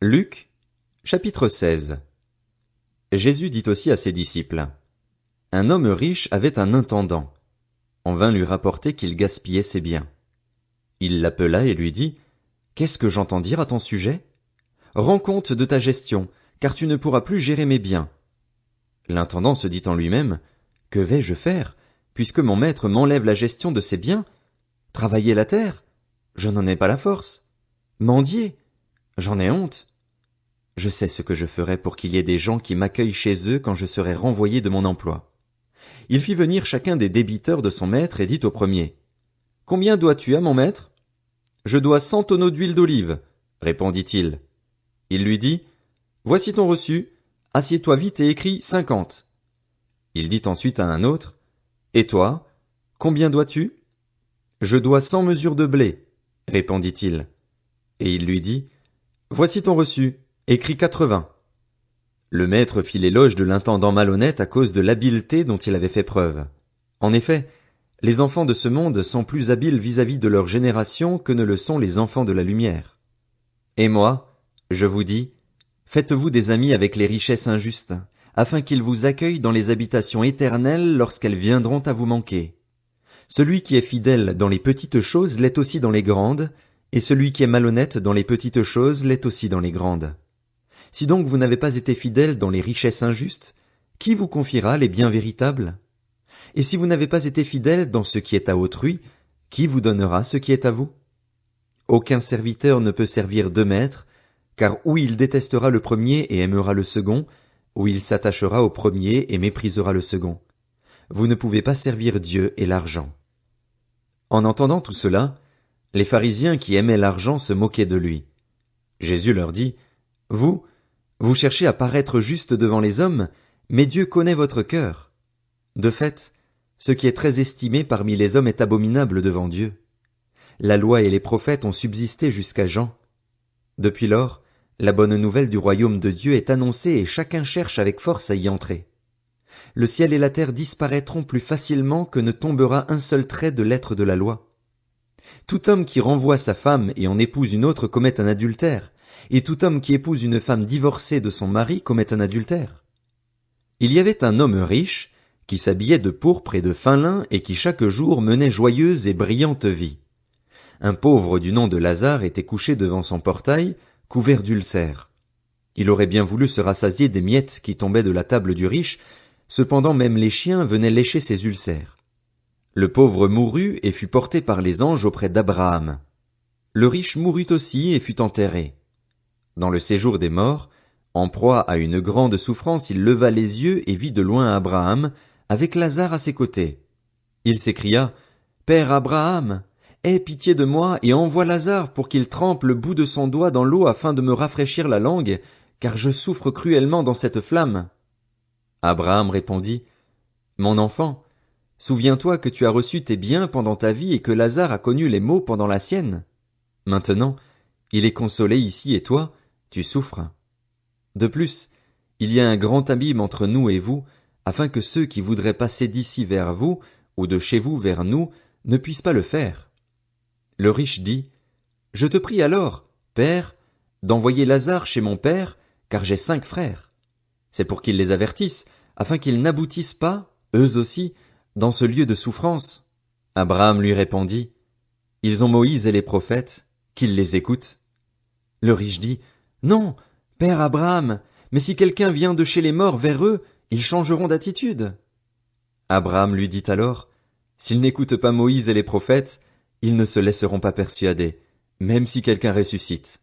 Luc, chapitre 16. Jésus dit aussi à ses disciples: Un homme riche avait un intendant. On vint lui rapporter qu'il gaspillait ses biens. Il l'appela et lui dit: Qu'est-ce que j'entends dire à ton sujet? Rends compte de ta gestion, car tu ne pourras plus gérer mes biens. L'intendant se dit en lui-même: Que vais-je faire, puisque mon maître m'enlève la gestion de ses biens? Travailler la terre? Je n'en ai pas la force. Mendier? J'en ai honte. Je sais ce que je ferai pour qu'il y ait des gens qui m'accueillent chez eux quand je serai renvoyé de mon emploi. Il fit venir chacun des débiteurs de son maître et dit au premier: Combien dois-tu à mon maître? Je dois 100 tonneaux d'huile d'olive, répondit-il. Il lui dit: Voici ton reçu, assieds-toi vite et écris 50. Il dit ensuite à un autre: Et toi, combien dois-tu? Je dois 100 mesures de blé, répondit-il. Et il lui dit: Voici ton reçu, écris 80. Le maître fit l'éloge de l'intendant malhonnête à cause de l'habileté dont il avait fait preuve. En effet, les enfants de ce monde sont plus habiles vis-à-vis de leur génération que ne le sont les enfants de la lumière. Et moi, je vous dis, faites-vous des amis avec les richesses injustes, afin qu'ils vous accueillent dans les habitations éternelles lorsqu'elles viendront à vous manquer. Celui qui est fidèle dans les petites choses l'est aussi dans les grandes, et celui qui est malhonnête dans les petites choses l'est aussi dans les grandes. Si donc vous n'avez pas été fidèle dans les richesses injustes, qui vous confiera les biens véritables? Et si vous n'avez pas été fidèle dans ce qui est à autrui, qui vous donnera ce qui est à vous? Aucun serviteur ne peut servir deux maîtres, car ou il détestera le premier et aimera le second, ou il s'attachera au premier et méprisera le second. Vous ne pouvez pas servir Dieu et l'argent. En entendant tout cela, les pharisiens qui aimaient l'argent se moquaient de lui. Jésus leur dit: Vous cherchez à paraître juste devant les hommes, mais Dieu connaît votre cœur. De fait, ce qui est très estimé parmi les hommes est abominable devant Dieu. La loi et les prophètes ont subsisté jusqu'à Jean. Depuis lors, la bonne nouvelle du royaume de Dieu est annoncée et chacun cherche avec force à y entrer. Le ciel et la terre disparaîtront plus facilement que ne tombera un seul trait de lettre de la loi. Tout homme qui renvoie sa femme et en épouse une autre commet un adultère, et tout homme qui épouse une femme divorcée de son mari commet un adultère. Il y avait un homme riche, qui s'habillait de pourpre et de fin lin et qui chaque jour menait joyeuse et brillante vie. Un pauvre du nom de Lazare était couché devant son portail, couvert d'ulcères. Il aurait bien voulu se rassasier des miettes qui tombaient de la table du riche, cependant même les chiens venaient lécher ses ulcères. Le pauvre mourut et fut porté par les anges auprès d'Abraham. Le riche mourut aussi et fut enterré. Dans le séjour des morts, en proie à une grande souffrance, il leva les yeux et vit de loin Abraham, avec Lazare à ses côtés. Il s'écria: Père Abraham, aie pitié de moi et envoie Lazare pour qu'il trempe le bout de son doigt dans l'eau afin de me rafraîchir la langue, car je souffre cruellement dans cette flamme. Abraham répondit: Mon enfant, souviens-toi que tu as reçu tes biens pendant ta vie et que Lazare a connu les maux pendant la sienne. Maintenant, il est consolé ici et toi, tu souffres. De plus, il y a un grand abîme entre nous et vous, afin que ceux qui voudraient passer d'ici vers vous, ou de chez vous vers nous, ne puissent pas le faire. Le riche dit: Je te prie alors, Père, d'envoyer Lazare chez mon père, car j'ai 5 frères. C'est pour qu'ils les avertissent, afin qu'ils n'aboutissent pas, eux aussi, dans ce lieu de souffrance. Abraham lui répondit: Ils ont Moïse et les prophètes, qu'ils les écoutent. Le riche dit: Non, Père Abraham, mais si quelqu'un vient de chez les morts vers eux, ils changeront d'attitude. Abraham lui dit alors: S'ils n'écoutent pas Moïse et les prophètes, ils ne se laisseront pas persuader, même si quelqu'un ressuscite.